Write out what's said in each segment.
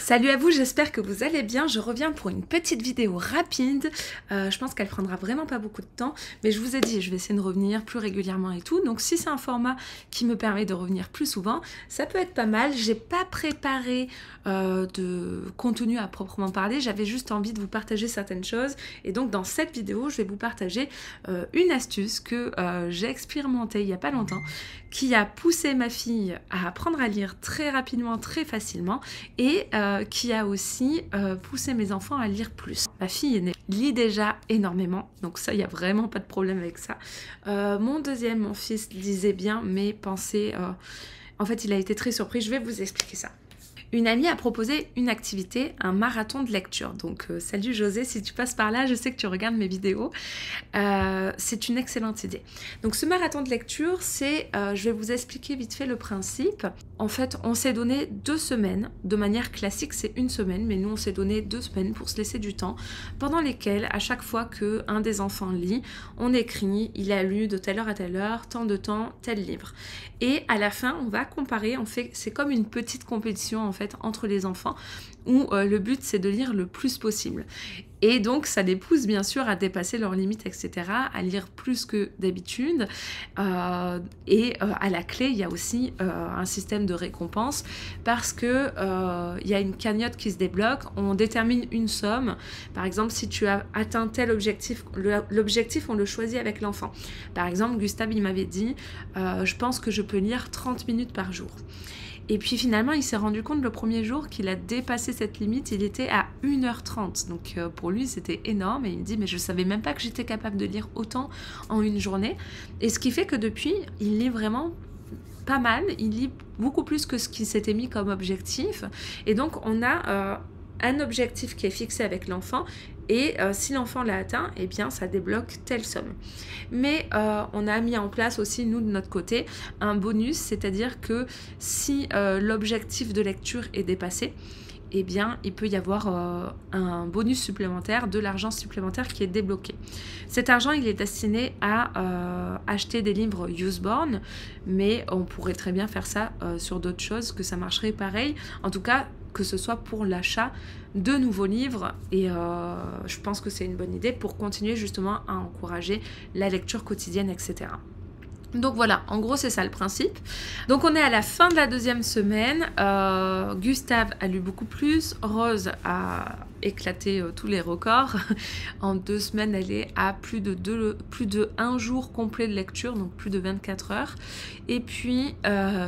Salut à vous, j'espère que vous allez bien. Je reviens pour une petite vidéo rapide. Je pense qu'elle prendra vraiment pas beaucoup de temps, mais je vous ai dit, je vais essayer de revenir plus régulièrement et tout. Donc si c'est un format qui me permet de revenir plus souvent, ça peut être pas mal. J'ai pas préparé de contenu à proprement parler, j'avais juste envie de vous partager certaines choses. Et donc dans cette vidéo, je vais vous partager une astuce que j'ai expérimentée il y a pas longtemps, qui a poussé ma fille à apprendre à lire très rapidement, très facilement, et qui a aussi poussé mes enfants à lire plus. Ma fille aînée lit déjà énormément, donc ça, il n'y a vraiment pas de problème avec ça. Mon fils lisait bien, mais pensait... en fait, il a été très surpris. Je vais vous expliquer ça. Une amie a proposé une activité, un marathon de lecture. Donc, salut José, si tu passes par là, je sais que tu regardes mes vidéos. C'est une excellente idée. Donc, ce marathon de lecture, c'est, je vais vous expliquer vite fait le principe. En fait, on s'est donné 2 semaines. De manière classique, c'est 1 semaine, mais nous, on s'est donné 2 semaines pour se laisser du temps, pendant lesquelles, à chaque fois qu'un des enfants lit, on écrit, il a lu de telle heure à telle heure, tant de temps, tel livre. Et à la fin, on va comparer, c'est comme une petite compétition, en fait, entre les enfants, où le but c'est de lire le plus possible. Et donc ça les pousse bien sûr à dépasser leurs limites, etc., à lire plus que d'habitude. À la clé, il y a aussi un système de récompense, parce que il y a une cagnotte qui se débloque, on détermine une somme. Par exemple, si tu as atteint tel objectif, l'objectif on le choisit avec l'enfant. Par exemple, Gustave il m'avait dit je pense que je peux lire 30 minutes par jour. Et puis finalement, il s'est rendu compte le premier jour qu'il a dépassé cette limite, il était à 1h30. Donc pour lui, c'était énorme. Et il me dit, mais je ne savais même pas que j'étais capable de lire autant en une journée. Et ce qui fait que depuis, il lit vraiment pas mal. Il lit beaucoup plus que ce qu'il s'était mis comme objectif. Et donc, on a un objectif qui est fixé avec l'enfant. Et si l'enfant l'a atteint, eh bien ça débloque telle somme. Mais on a mis en place aussi, nous de notre côté, un bonus, c'est-à-dire que si l'objectif de lecture est dépassé, eh bien il peut y avoir un bonus supplémentaire, de l'argent supplémentaire qui est débloqué. Cet argent, il est destiné à acheter des livres Usborne, mais on pourrait très bien faire ça sur d'autres choses, que ça marcherait pareil. En tout cas, que ce soit pour l'achat de nouveaux livres, et je pense que c'est une bonne idée pour continuer justement à encourager la lecture quotidienne, etc. Donc voilà, en gros c'est ça le principe. Donc on est à la fin de la 2e semaine, Gustave a lu beaucoup plus, Rose a éclaté tous les records. En 2 semaines, elle est à plus de 1 jour complet de lecture, donc plus de 24 heures. Et puis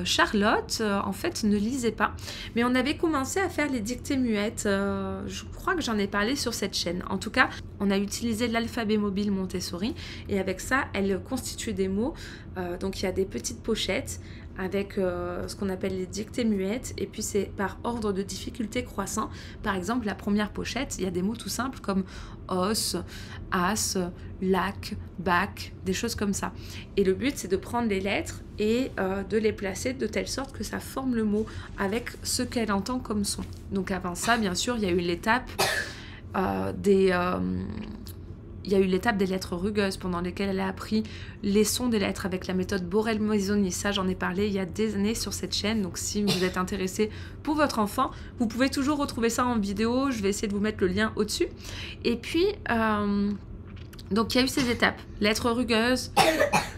Charlotte, en fait, ne lisait pas. Mais on avait commencé à faire les dictées muettes. Je crois que j'en ai parlé sur cette chaîne. En tout cas, on a utilisé l'alphabet mobile Montessori. Et avec ça, elle constitue des mots. Donc il y a des petites pochettes avec ce qu'on appelle les dictées muettes, et puis c'est par ordre de difficulté croissant. Par exemple, la première pochette, il y a des mots tout simples comme os, as, lac, bac, des choses comme ça. Et le but, c'est de prendre les lettres et de les placer de telle sorte que ça forme le mot avec ce qu'elle entend comme son. Donc avant ça, bien sûr, il y a eu l'étape il y a eu l'étape des lettres rugueuses, pendant lesquelles elle a appris les sons des lettres avec la méthode Borel-Maisoni. Ça, j'en ai parlé il y a des années sur cette chaîne. Donc si vous êtes intéressé pour votre enfant, vous pouvez toujours retrouver ça en vidéo. Je vais essayer de vous mettre le lien au-dessus. Et puis, donc il y a eu ces étapes. Lettres rugueuses,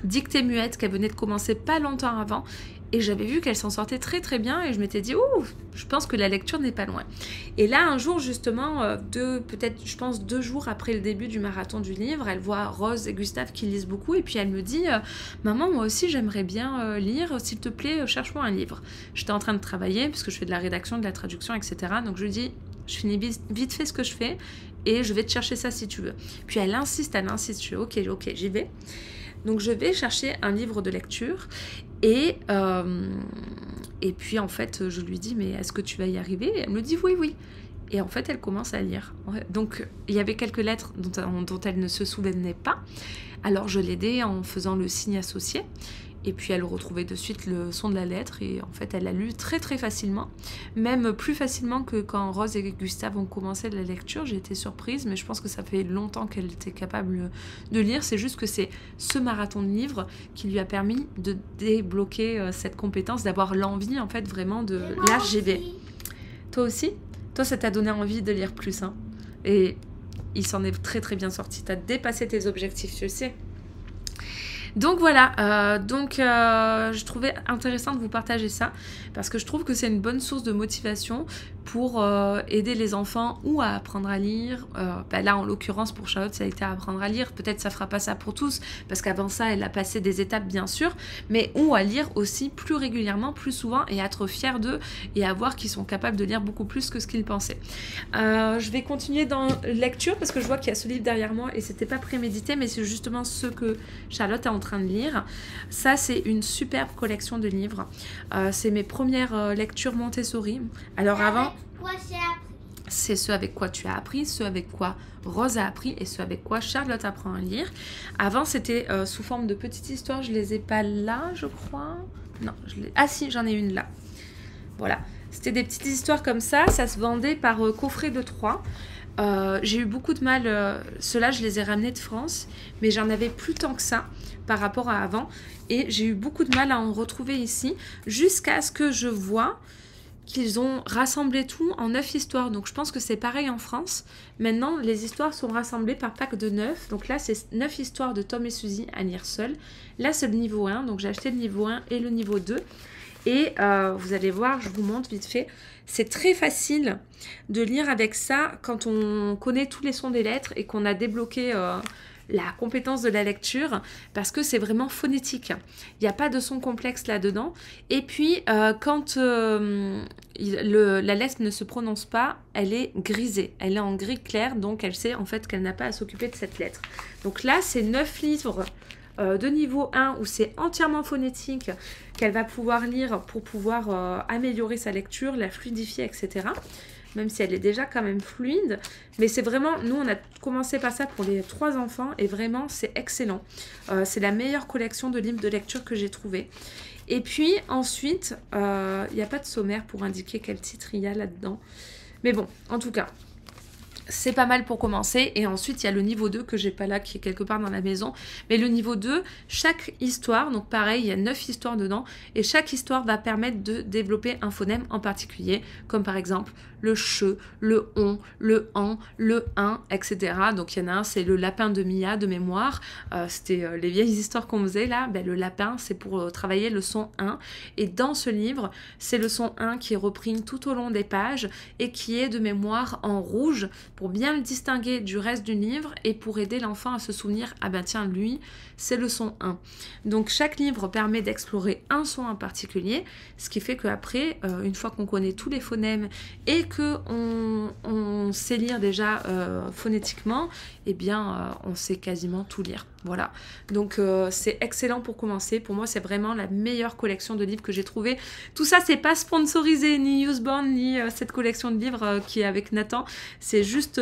dictée muette qu'elle venait de commencer pas longtemps avant. Et j'avais vu qu'elle s'en sortait très très bien, et je m'étais dit, ouh, je pense que la lecture n'est pas loin. Et là, un jour justement, peut-être, je pense 2 jours après le début du marathon du livre, elle voit Rose et Gustave qui lisent beaucoup, et puis elle me dit, maman, moi aussi j'aimerais bien lire, s'il te plaît, cherche-moi un livre. J'étais en train de travailler, parce que je fais de la rédaction, de la traduction, etc. Donc je lui dis, je finis vite fait ce que je fais, et je vais te chercher ça si tu veux. Puis elle insiste, je fais, ok, j'y vais. Donc je vais chercher un livre de lecture, et puis en fait je lui dis, mais est-ce que tu vas y arriver? Et elle me dit oui. Et en fait elle commence à lire. Donc il y avait quelques lettres dont elle ne se souvenait pas, alors je l'aidais en faisant le signe associé. Et puis elle retrouvait de suite le son de la lettre, et en fait elle l'a lu très très facilement, même plus facilement que quand Rose et Gustave ont commencé la lecture. J'ai été surprise, mais je pense que ça fait longtemps qu'elle était capable de lire. C'est juste que c'est ce marathon de livres qui lui a permis de débloquer cette compétence, d'avoir l'envie en fait vraiment de... Là j'y vais. Toi aussi? Toi, ça t'a donné envie de lire plus, hein. Et il s'en est très très bien sorti. Tu as dépassé tes objectifs, tu le sais. Donc voilà, je trouvais intéressant de vous partager ça parce que je trouve que c'est une bonne source de motivation pour aider les enfants ou à apprendre à lire. Là, en l'occurrence, pour Charlotte, ça a été à apprendre à lire. Peut-être ça fera pas ça pour tous parce qu'avant ça, elle a passé des étapes, bien sûr, mais ou à lire aussi plus régulièrement, plus souvent et à être fière d'eux et à voir qu'ils sont capables de lire beaucoup plus que ce qu'ils pensaient. Je vais continuer dans lecture parce que je vois qu'il y a ce livre derrière moi et c'était pas prémédité, mais c'est justement ce que Charlotte est en train de lire. Ça, c'est une superbe collection de livres. C'est mes premières lectures Montessori. Alors avant, c'est ce avec quoi tu as appris, ce avec quoi Rose a appris et ce avec quoi Charlotte apprend à lire. Avant, c'était sous forme de petites histoires. Je les ai pas là, je crois. Non, ah si, j'en ai une là. Voilà. C'était des petites histoires comme ça. Ça se vendait par coffret de 3. J'ai eu beaucoup de mal. Ceux-là, je les ai ramenés de France, mais j'en avais plus tant que ça par rapport à avant. Et j'ai eu beaucoup de mal à en retrouver ici, jusqu'à ce que je vois qu'ils ont rassemblé tout en 9 histoires. Donc je pense que c'est pareil en France. Maintenant, les histoires sont rassemblées par pack de 9. Donc là, c'est 9 histoires de Tom et Suzy à lire seul. Là, c'est le niveau 1. Donc j'ai acheté le niveau 1 et le niveau 2. Et vous allez voir, je vous montre vite fait. C'est très facile de lire avec ça quand on connaît tous les sons des lettres et qu'on a débloqué la compétence de la lecture, parce que c'est vraiment phonétique. Il n'y a pas de son complexe là-dedans. Et puis, quand la lettre ne se prononce pas, elle est grisée. Elle est en gris clair, donc elle sait en fait qu'elle n'a pas à s'occuper de cette lettre. Donc là, c'est 9 livres de niveau 1 où c'est entièrement phonétique qu'elle va pouvoir lire pour pouvoir améliorer sa lecture, la fluidifier, etc. Même si elle est déjà quand même fluide. Mais c'est vraiment, nous on a commencé par ça pour les 3 enfants et vraiment c'est excellent. C'est la meilleure collection de livres de lecture que j'ai trouvée. Et puis ensuite, il n'y a pas de sommaire pour indiquer quel titre il y a là-dedans. Mais bon, en tout cas, c'est pas mal pour commencer. Et ensuite, il y a le niveau 2 que j'ai pas là, qui est quelque part dans la maison. Mais le niveau 2, chaque histoire, donc pareil, il y a 9 histoires dedans. Et chaque histoire va permettre de développer un phonème en particulier. Comme par exemple le che, le on, le an, le un, etc. Donc il y en a un, c'est le lapin de Mia de mémoire. C'était les vieilles histoires qu'on faisait là. Ben, le lapin, c'est pour travailler le son 1. Et dans ce livre, c'est le son 1 qui est repris tout au long des pages et qui est de mémoire en rouge, pour bien le distinguer du reste du livre et pour aider l'enfant à se souvenir, ah ben tiens, lui, c'est le son 1. Donc chaque livre permet d'explorer un son en particulier, ce qui fait qu'après, une fois qu'on connaît tous les phonèmes et qu'on sait lire déjà phonétiquement, eh bien, on sait quasiment tout lire. Voilà, donc c'est excellent pour commencer. Pour moi, c'est vraiment la meilleure collection de livres que j'ai trouvée. Tout ça, c'est pas sponsorisé, ni Usborne, ni cette collection de livres qui est avec Nathan. C'est juste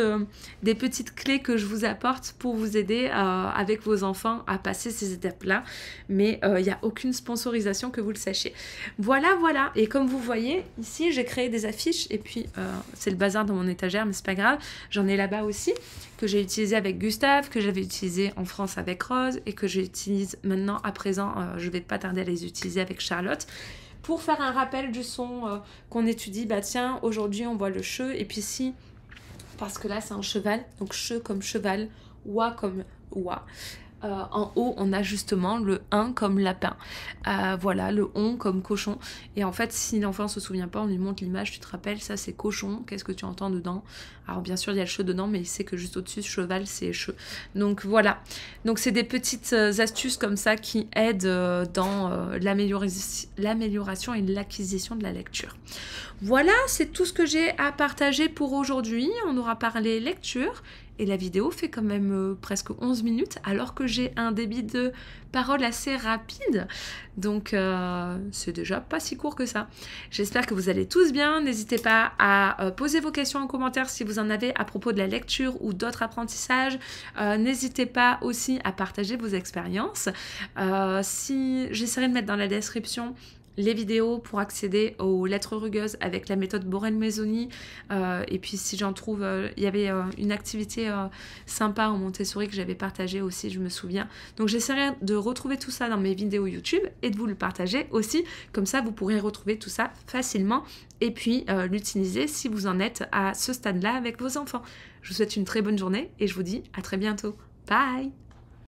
des petites clés que je vous apporte pour vous aider avec vos enfants à passer ces étapes-là. Mais il n'y a aucune sponsorisation, que vous le sachiez. Voilà, voilà. Et comme vous voyez, ici, j'ai créé des affiches. Et puis, c'est le bazar dans mon étagère, mais c'est pas grave. J'en ai là-bas aussi, que j'ai utilisé avec Gustave, que j'avais utilisé en France avec Rose et que j'utilise maintenant à présent, je vais pas tarder à les utiliser avec Charlotte pour faire un rappel du son qu'on étudie. Bah tiens, aujourd'hui on voit le che et puis si, parce que là c'est un cheval, donc che comme cheval, oie comme oie. En haut, on a justement le 1 comme lapin. Voilà, le on comme cochon. Et en fait, si l'enfant ne se souvient pas, on lui montre l'image, tu te rappelles, ça c'est cochon, qu'est-ce que tu entends dedans? Alors bien sûr, il y a le che dedans, mais il sait que juste au-dessus, cheval, c'est che. Donc voilà. Donc c'est des petites astuces comme ça qui aident dans l'amélioration et l'acquisition de la lecture. Voilà, c'est tout ce que j'ai à partager pour aujourd'hui. On aura parlé lecture. Et la vidéo fait quand même presque 11 minutes, alors que j'ai un débit de parole assez rapide. Donc, c'est déjà pas si court que ça. J'espère que vous allez tous bien. N'hésitez pas à poser vos questions en commentaire si vous en avez à propos de la lecture ou d'autres apprentissages. N'hésitez pas aussi à partager vos expériences. J'essaierai de mettre dans la description les vidéos pour accéder aux lettres rugueuses avec la méthode Borel-Maisoni. Et puis si j'en trouve, il y avait une activité sympa en Montessori que j'avais partagée aussi, je me souviens. Donc j'essaierai de retrouver tout ça dans mes vidéos YouTube et de vous le partager aussi. Comme ça, vous pourrez retrouver tout ça facilement et puis l'utiliser si vous en êtes à ce stade-là avec vos enfants. Je vous souhaite une très bonne journée et je vous dis à très bientôt. Bye!